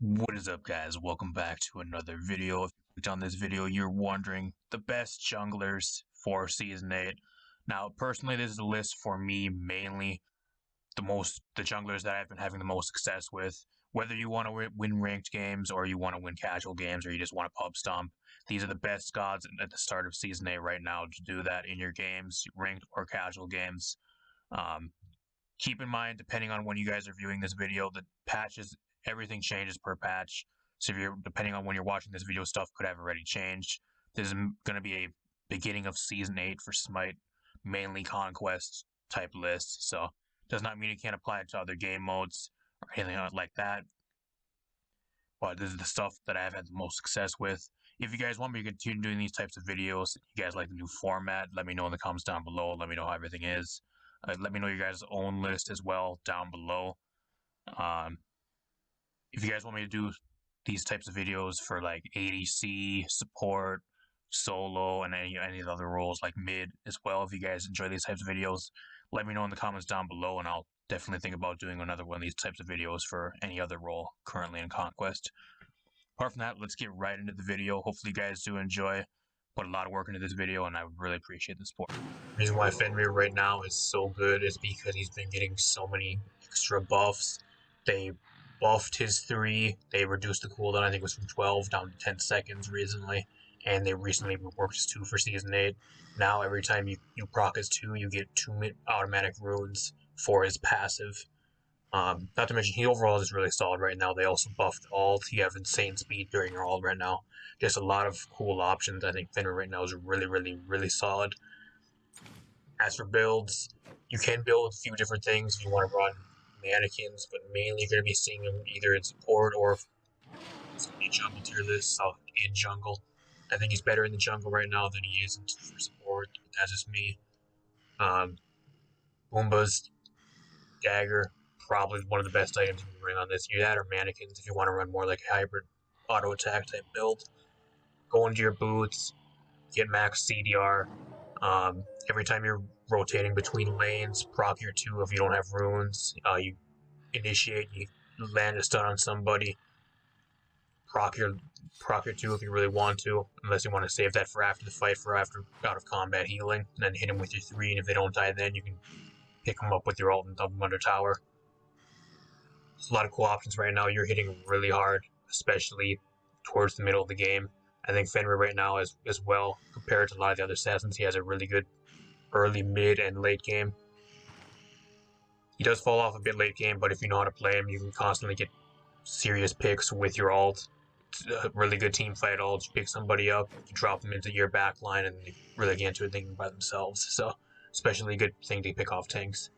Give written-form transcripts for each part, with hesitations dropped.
What is up, guys? Welcome back to another video. If you clicked on this video, you're wondering the best junglers for Season 8. Now, personally, this is a list for me, mainly the junglers that I've been having the most success with. Whether you want to win ranked games, or you want to win casual games, or you just want to pub stomp, these are the best gods at the start of Season 8 right now to do that in your games, ranked or casual games. Um, Keep in mind, depending on when you guys are viewing this video, the patches, everything changes per patch. So if you're depending on when you're watching this video, stuff could have already changed. This is going to be a beginning of Season 8 for Smite, mainly Conquest type list. So does not mean it can't apply to other game modes or anything like that. But this is the stuff that I've had the most success with. If you guys want me to continue doing these types of videos, if you guys like the new format, let me know in the comments down below. Let me know how everything is. Let me know your guys' own list as well down below. If you guys want me to do these types of videos for like ADC, support, solo, and any of the other roles like mid as well, if you guys enjoy these types of videos, let me know in the comments down below, and I'll definitely think about doing another one of these types of videos for any other role currently in Conquest. Apart from that, let's get right into the video. Hopefully you guys do enjoy. Put a lot of work into this video, and I would really appreciate the support. The reason why Fenrir right now is so good is because he's been getting so many extra buffs. They buffed his 3, they reduced the cooldown, I think it was from 12 down to 10 seconds recently, and they recently reworked his 2 for Season 8. Now every time you proc his 2, you get 2 automatic runes for his passive. Not to mention, he overall is really solid right now. They also buffed ult. You have insane speed during your ult right now. Just a lot of cool options. I think Fenrir right now is really solid. As for builds, you can build a few different things if you want to run mannequins, but mainly you're going to be seeing him either in support or in jungle tier list, so in jungle. I think he's better in the jungle right now than he is for support. That's just me. Boomba's dagger, probably one of the best items you can bring on this. You that or mannequins if you want to run more like a hybrid auto attack type build. Go into your boots, get max CDR. Every time you're rotating between lanes, proc your 2 if you don't have runes. You initiate, you land a stun on somebody. Proc your 2 if you really want to, unless you want to save that for after the fight, for after out of combat healing, and then hit them with your 3. And if they don't die, then you can pick them up with your ult and dump them under tower. There's a lot of cool options right now. You're hitting really hard, especially towards the middle of the game. I think Fenrir right now is as well, compared to a lot of the other assassins, he has a really good early, mid, and late game. He does fall off a bit late game, but if you know how to play him, you can constantly get serious picks with your ult. It's a really good team fight ult. You pick somebody up, you drop them into your back line, and they really get into a thing by themselves. So, especially a good thing to pick off tanks.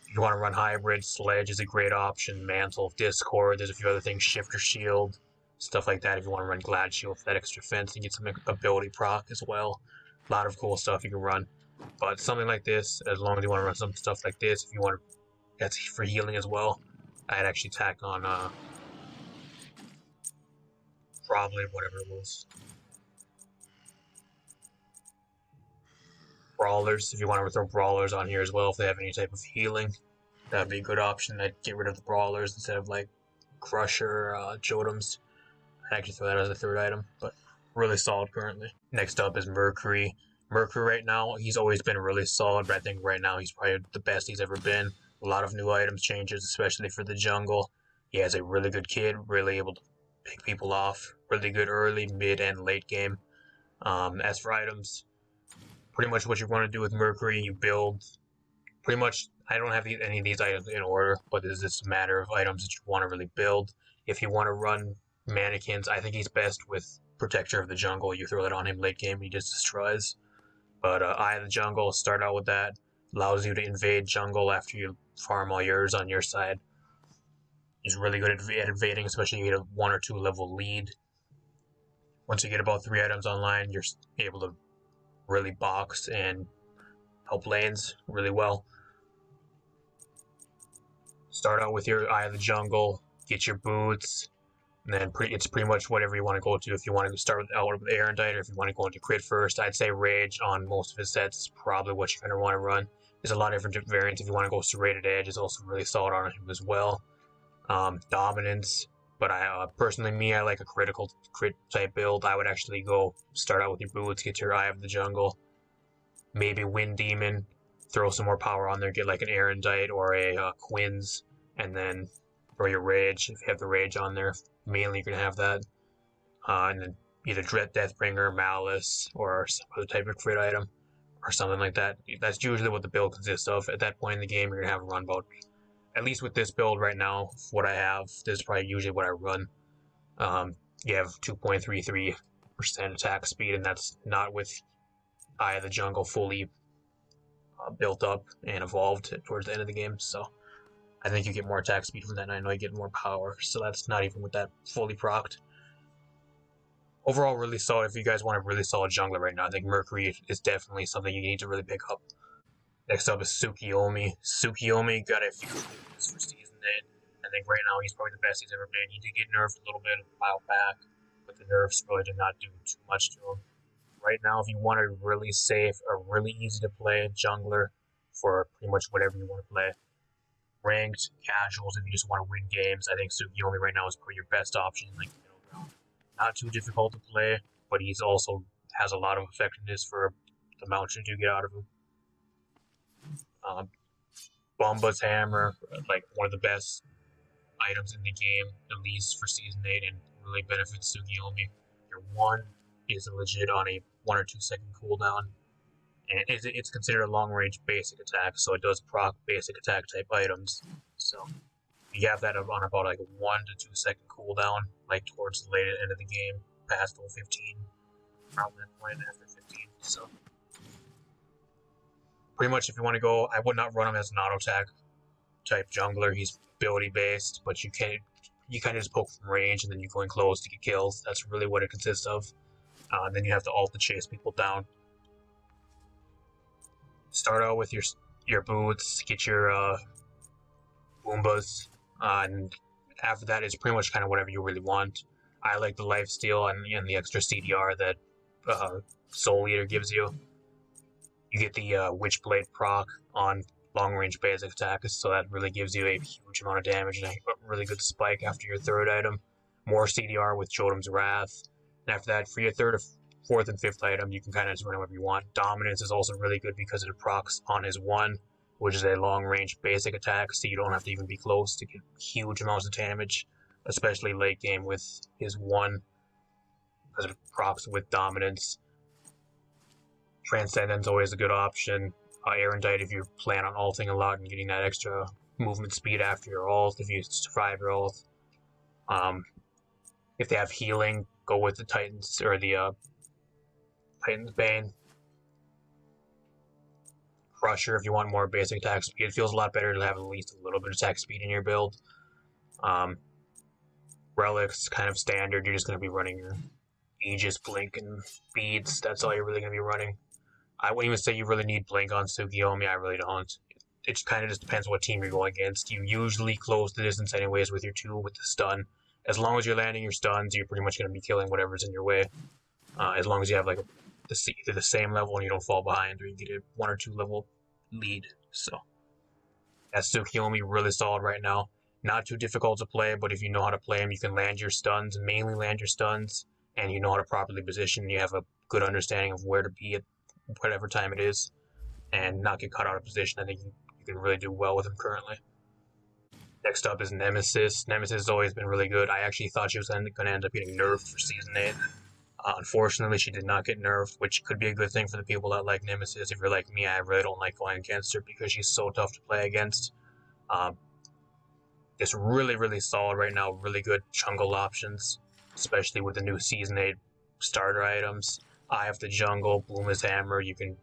If you want to run hybrid, Sledge is a great option. Mantle of Discord, there's a few other things, Shifter Shield, stuff like that. If you want to run Glad Shield for that extra defense and get some ability proc as well. A lot of cool stuff you can run. But something like this, as long as you want to run some stuff like this, if you want to, that's for healing as well. I'd actually tack on probably whatever it was. Brawlers, if you want to throw Brawlers on here as well, if they have any type of healing, that'd be a good option. I'd get rid of the Brawlers instead of like Crusher, Jotems. I'd actually throw that as a 3rd item, but really solid currently. Next up is Mercury. Mercury right now, he's always been really solid, but I think right now he's probably the best he's ever been. A lot of new items changes, especially for the jungle. He has a really good kid, really able to pick people off. Really good early, mid, and late game. As for items, pretty much what you want to do with Mercury, you build pretty much. I don't have any of these items in order, but it's just a matter of items that you want to really build. If you want to run mannequins, I think he's best with Protector of the Jungle. You throw that on him late game, he just destroys. But Eye of the Jungle, start out with that. Allows you to invade jungle after you farm all yours on your side. He's really good at invading, especially if you get a 1 or 2 level lead. Once you get about 3 items online, you're able to really box and help lanes really well. Start out with your Eye of the Jungle, get your boots, and then it's pretty much whatever you want to go to. If you want to start out with Erendite, or if you want to go into crit first, I'd say Rage on most of his sets is probably what you're going to want to run. There's a lot of different variants. If you want to go Serrated Edge, is also really solid on him as well. dominance. But I personally, I like a critical crit type build. I would actually go start out with your boots, get your Eye of the Jungle, maybe Wind Demon, throw some more power on there, get like an Erendite or a Quinn's, and then throw your Rage if you have the Rage on there. Mainly you're gonna have that, and then either Dread Deathbringer, Malice, or some other type of crit item, or something like that. That's usually what the build consists of. At that point in the game, you're gonna have a run about, at least with this build right now, what I have, this is probably usually what I run. You have 2.33% attack speed, and that's not with Eye of the Jungle fully built up and evolved towards the end of the game. So I think you get more attack speed from that, and I know you get more power. So that's not even with that fully procced. Overall, really solid. If you guys want a really solid jungler right now, I think Mercury is definitely something you need to really pick up. Next up is Tsukiyomi. Tsukiyomi got a few for Season 8. I think right now he's probably the best he's ever been. He did get nerfed a little bit a while back, but the nerfs really did not do too much to him. Right now, if you want a really safe, a really easy to play jungler for pretty much whatever you want to play, ranked, casuals, if you just want to win games, I think Tsukiyomi right now is probably your best option. Like, not too difficult to play, but he's also has a lot of effectiveness for the amount you do get out of him. Bomba's Hammer, like one of the best items in the game, at least for Season 8, and really benefits Tsukiyomi. Your 1 is legit on a 1 or 2 second cooldown, and it's considered a long range basic attack, so it does proc basic attack type items. So you have that on about like a 1 to 2 second cooldown, like towards the later end of the game, past level 15, around that point after 15. So pretty much, if you want to go, I would not run him as an auto attack type jungler. He's ability based, but you kind of just poke from range, and then you go in close to get kills. That's really what it consists of. And then you have to ult to chase people down. Start out with your boots, get your Boombas, and after that it's pretty much kind of whatever you really want. I like the lifesteal and the extra CDR that Soul Eater gives you. You get the Witchblade proc on long-range basic attacks, so that really gives you a huge amount of damage and a really good spike after your third item. More CDR with Jotum's Wrath. And after that, for your third, fourth, and fifth item, you can kind of just run whatever you want. Dominance is also really good because it procs on his 1, which is a long-range basic attack, so you don't have to even be close to get huge amounts of damage, especially late game with his 1, because it procs with Dominance. Transcendence always a good option. Erendite if you plan on ulting a lot and getting that extra movement speed after your ult, if you survive your ult. If they have healing, go with the Titans or the Titan's Bane. Crusher if you want more basic attack speed. It feels a lot better to have at least a little bit of attack speed in your build. Relics, kind of standard. You're just going to be running your Aegis, Blink, and Beads. That's all you're really going to be running. I wouldn't even say you really need Blink on Tsukiyomi. I really don't. It kind of just depends what team you're going against. You usually close the distance anyways with your 2 with the stun. As long as you're landing your stuns, you're pretty much going to be killing whatever's in your way. As long as you have like either the same level and you don't fall behind, or you get a 1 or 2 level lead. So that's Tsukiyomi, really solid right now. Not too difficult to play, but if you know how to play him, you can land your stuns, mainly land your stuns, and you know how to properly position. You have a good understanding of where to be at whatever time it is, and not get caught out of position. I think you can really do well with him currently. Next up is Nemesis. Nemesis has always been really good. I actually thought she was going to end up getting nerfed for Season 8. Unfortunately, she did not get nerfed, which could be a good thing for the people that like Nemesis. If you're like me, I really don't like going against her because she's so tough to play against. It's really, really solid right now. Really good jungle options, especially with the new Season 8 starter items. Eye of the Jungle, Bomba's Hammer. You can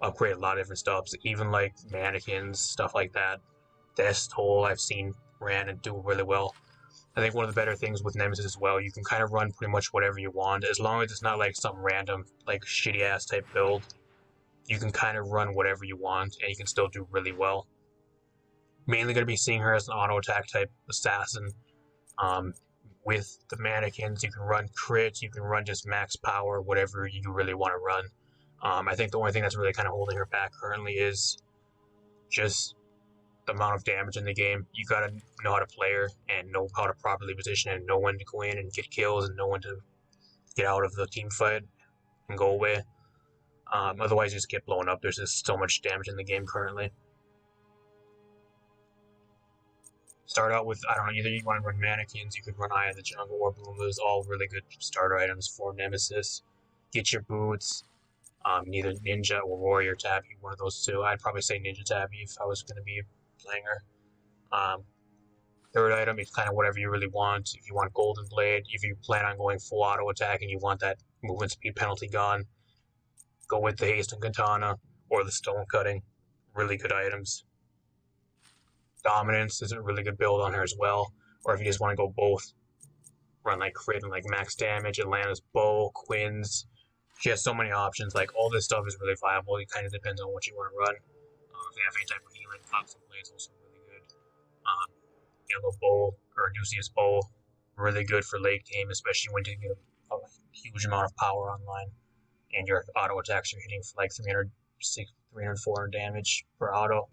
upgrade a lot of different stuff, even like mannequins, stuff like that. Death's Toll I've seen ran and do really well. I think one of the better things with Nemesis as well, you can kind of run pretty much whatever you want, as long as it's not like some random, like shitty ass type build. You can kind of run whatever you want, and you can still do really well. Mainly going to be seeing her as an auto attack type assassin. With the mannequins, you can run crit, you can run just max power, whatever you really want to run. I think the only thing that's really kind of holding her back currently is just the amount of damage in the game. You gotta know how to play her and know how to properly position and know when to go in and get kills and know when to get out of the team fight and go away. Otherwise, you just get blown up. There's just so much damage in the game currently. Start out with, I don't know, either you want to run mannequins, you could run Eye of the Jungle or Boombas, all really good starter items for Nemesis. Get your boots, either Ninja or Warrior Tabby, one of those two. I'd probably say Ninja Tabby if I was going to be playing her. Third item is kind of whatever you really want. If you want Golden Blade, if you plan on going full auto attack and you want that movement speed penalty gone, go with the Haste and Katana or the Stone Cutting. Really good items. Dominance is a really good build on her as well. Or if you just want to go both, run like crit and like max damage, Atlanta's Bow, Quinn's. She has so many options. Like all this stuff is really viable. It kind of depends on what you want to run. If you have any type of healing, Toxic Blade is also really good. Yellow Bow or Nucius Bow, really good for late game, especially when you get a huge amount of power online and your auto attacks are hitting for like 300, 400 damage per auto.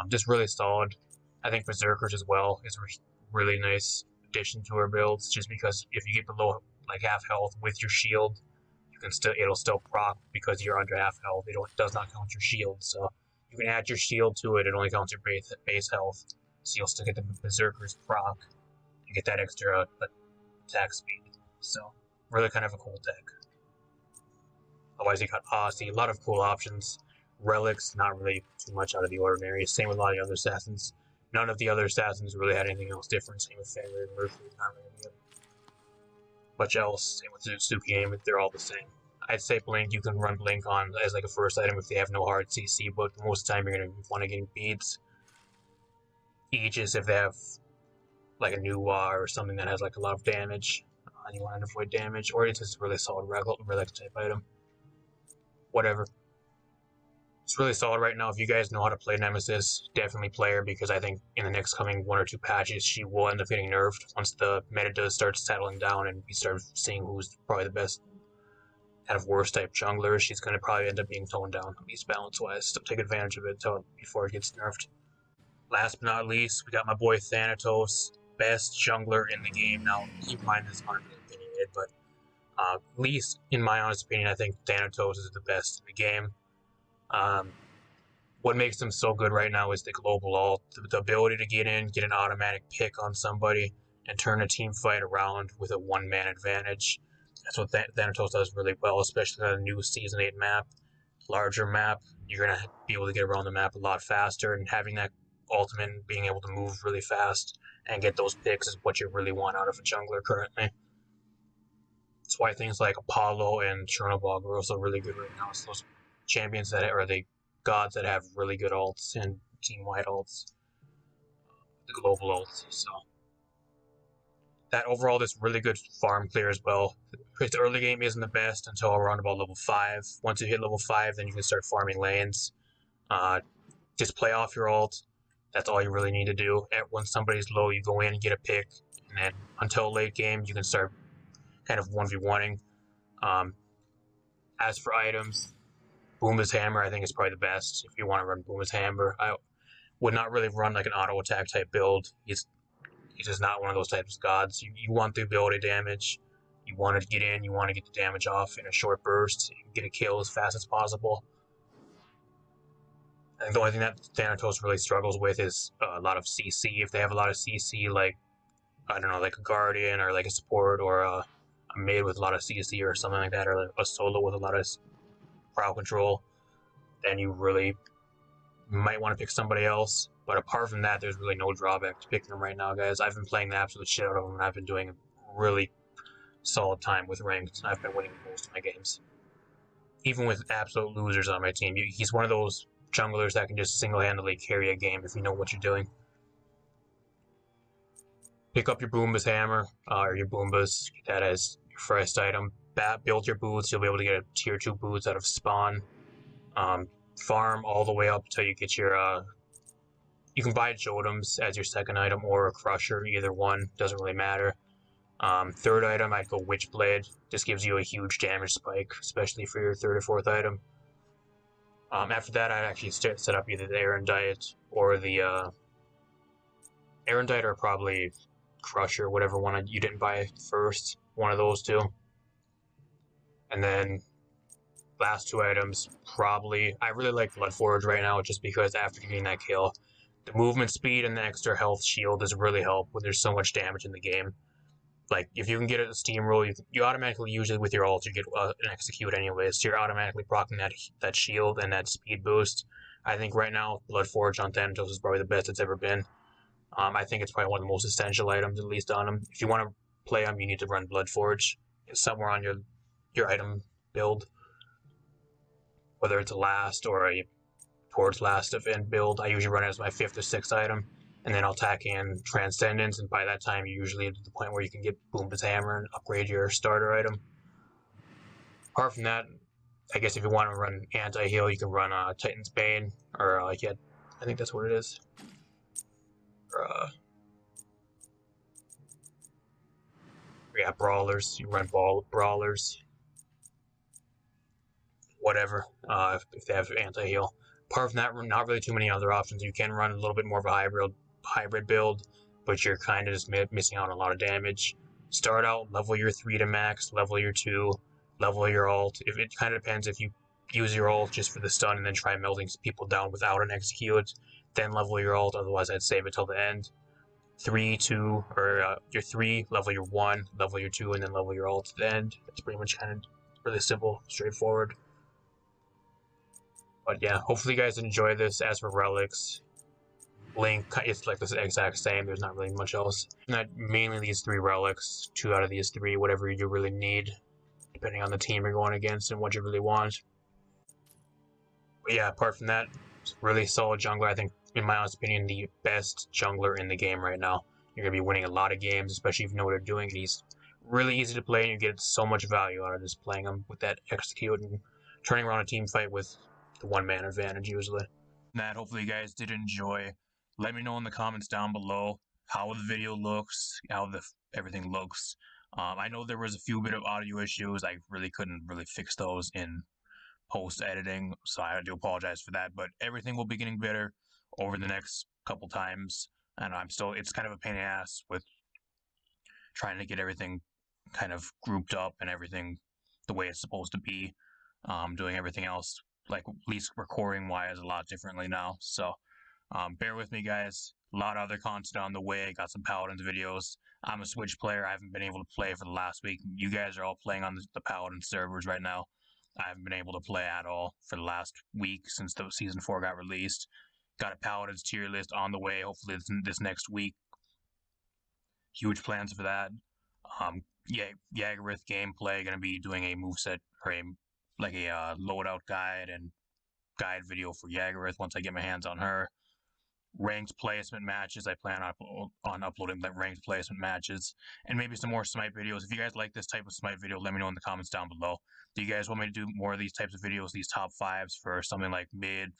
Just really solid. I think Berserkers as well is a really nice addition to her builds, just because if you get below like half health with your shield, you can it'll still proc because you're under half health. It does not count your shield, so you can add your shield to it. It only counts your base health, so you'll still get the Berserkers proc and get that extra attack speed. So really kind of a cool deck. Otherwise, you got Aussie, a lot of cool options. Relics, not really too much out of the ordinary. Same with a lot of the other assassins. None of the other assassins really had anything else different. Same with Fenrir and Mercury, not really much else. Same with Tsuki, they're all the same. I'd say Blink, you can run Blink on as like a first item if they have no hard CC, but most of the time you're going to want to get beads. Aegis if they have like a new or something that has like a lot of damage, and you want to avoid damage, or it's just a really solid relic type item. Whatever. It's really solid right now. If you guys know how to play Nemesis, definitely play her, because I think in the next coming 1 or 2 patches, she will end up getting nerfed once the meta does start settling down and we start seeing who's probably the best kind of worst type jungler. She's going to probably end up being toned down, at least balance-wise, so take advantage of it before it gets nerfed. Last but not least, we got my boy Thanatos, best jungler in the game. Now, keep in mind this is unpopular opinion, but at least in my honest opinion, I think Thanatos is the best in the game. What makes them so good right now is the global ult, the ability to get in, get an automatic pick on somebody, and turn a team fight around with a one-man advantage. That's what Thanatos does really well, especially on a new Season 8 map, larger map. You're going to be able to get around the map a lot faster, and having that ultimate and being able to move really fast and get those picks is what you really want out of a jungler currently. That's why things like Apollo and Chernobog are also really good right now. So those champions that are the gods that have really good ults and team-wide ults, the global ults. So that overall is really good farm clear as well. The early game isn't the best until around about level 5. Once you hit level 5, then you can start farming lanes. Just play off your ult. That's all you really need to do. When somebody's low, you go in and get a pick, and then until late game, you can start kind of 1v1ing. As for items, Boomba's Hammer, I think, is probably the best if you want to run Boomba's Hammer. I would not really run like an auto attack type build. He's just not one of those types of gods. You want the ability damage. You want to get in. You want to get the damage off in a short burst. So you can get a kill as fast as possible. I think the only thing that Thanatos really struggles with is a lot of CC. If they have a lot of CC, like, I don't know, like a Guardian or like a support or a mid with a lot of CC or something like that, or a solo with a lot of crowd control, then you really might want to pick somebody else. But apart from that, there's really no drawback to picking them right now, guys. I've been playing the absolute shit out of them, and I've been doing a really solid time with ranked. I've been winning most of my games. Even with absolute losers on my team, he's one of those junglers that can just single-handedly carry a game if you know what you're doing. Pick up your Boomba's Hammer, or your Boombas, get that as your first item. Build your boots, you'll be able to get a tier 2 boots out of spawn. Farm all the way up until you get your, you can buy Jotems as your second item, or a Crusher, either one, doesn't really matter. Third item, I'd go Witchblade, just gives you a huge damage spike, especially for your third or fourth item. After that, I'd actually set up either the Aaron Diet or the Erendite, or probably Crusher, whatever one you didn't buy first. One of those two. And then last two items, probably, I really like Bloodforge right now just because after getting that kill, the movement speed and the extra health shield does really help when there's so much damage in the game. Like, if you can get a steamroll, you automatically, usually with your ult, you get an execute anyways, so you're automatically proccing that shield and that speed boost. I think right now, Bloodforge on Thanatos is probably the best it's ever been. I think it's probably one of the most essential items, at least on him. If you want to play him, you need to run Bloodforge somewhere on your item build, whether it's a last or a towards last event build. I usually run it as my 5th or 6th item, and then I'll tack in Transcendence, and by that time you're usually at the point where you can get Boomba's Hammer and upgrade your starter item. Apart from that, I guess if you want to run anti-heal, you can run Titan's Bane, or I think that's what it is. Or, yeah, Brawlers. You run Brawlers. Whatever, if they have anti-heal. Apart from that, not really too many other options. You can run a little bit more of a hybrid build, but you're kind of just missing out on a lot of damage. Start out, level your 3 to max, level your 2, level your ult. If it kind of depends if you use your ult just for the stun and then try melting people down without an execute, then level your ult. Otherwise, I'd save it till the end. 3, 2, or your 3, level your 1, level your 2, and then level your ult at the end. It's pretty much kind of really simple, straightforward. But yeah, hopefully you guys enjoy this. As for relics, Link, it's like the exact same. There's not really much else. Mainly these 3 relics, 2 out of these 3, whatever you really need, depending on the team you're going against and what you really want. But yeah, apart from that, it's really solid jungler. I think, in my honest opinion, the best jungler in the game right now. You're going to be winning a lot of games, especially if you know what you're doing. And he's really easy to play, and you get so much value out of just playing him with that execute and turning around a team fight with the 1-man advantage usually. That, hopefully you guys did enjoy. Let me know in the comments down below how the video looks, how everything looks. I know there was a few bit of audio issues. I really couldn't fix those in post editing, so I do apologize for that. But everything will be getting better over the next couple times, and it's kind of a pain in the ass with trying to get everything kind of grouped up and everything the way it's supposed to be. Doing everything else, like at least recording wise, a lot differently now. So bear with me, guys. A lot of other content on the way. Got some Paladins videos. I'm a Switch player. I haven't been able to play for the last week. You guys are all playing on the Paladin servers right now. I haven't been able to play at all for the last week since the Season 4 got released. Got a Paladins tier list on the way, hopefully this next week. Huge plans for that. Yaggarith gameplay, gonna be doing a moveset or a loadout guide and guide video for Yaggarith once I get my hands on her. Ranked placement matches, I plan on uploading ranked placement matches, and maybe some more Smite videos. If you guys like this type of Smite video, let me know in the comments down below. Do you guys want me to do more of these types of videos, these top 5s for something like mid,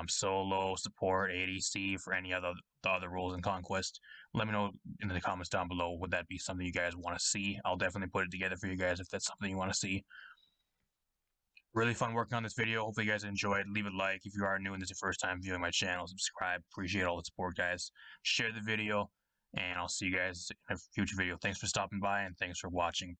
solo, support, ADC, for any other the other roles in Conquest? Let me know in the comments down below. Would that be something you guys want to see? I'll definitely put it together for you guys if that's something you want to see. Really fun working on this video. Hopefully you guys enjoyed. Leave a like if you are new and this is your first time viewing my channel. Subscribe. Appreciate all the support, guys. Share the video, and I'll see you guys in a future video. Thanks for stopping by, and thanks for watching.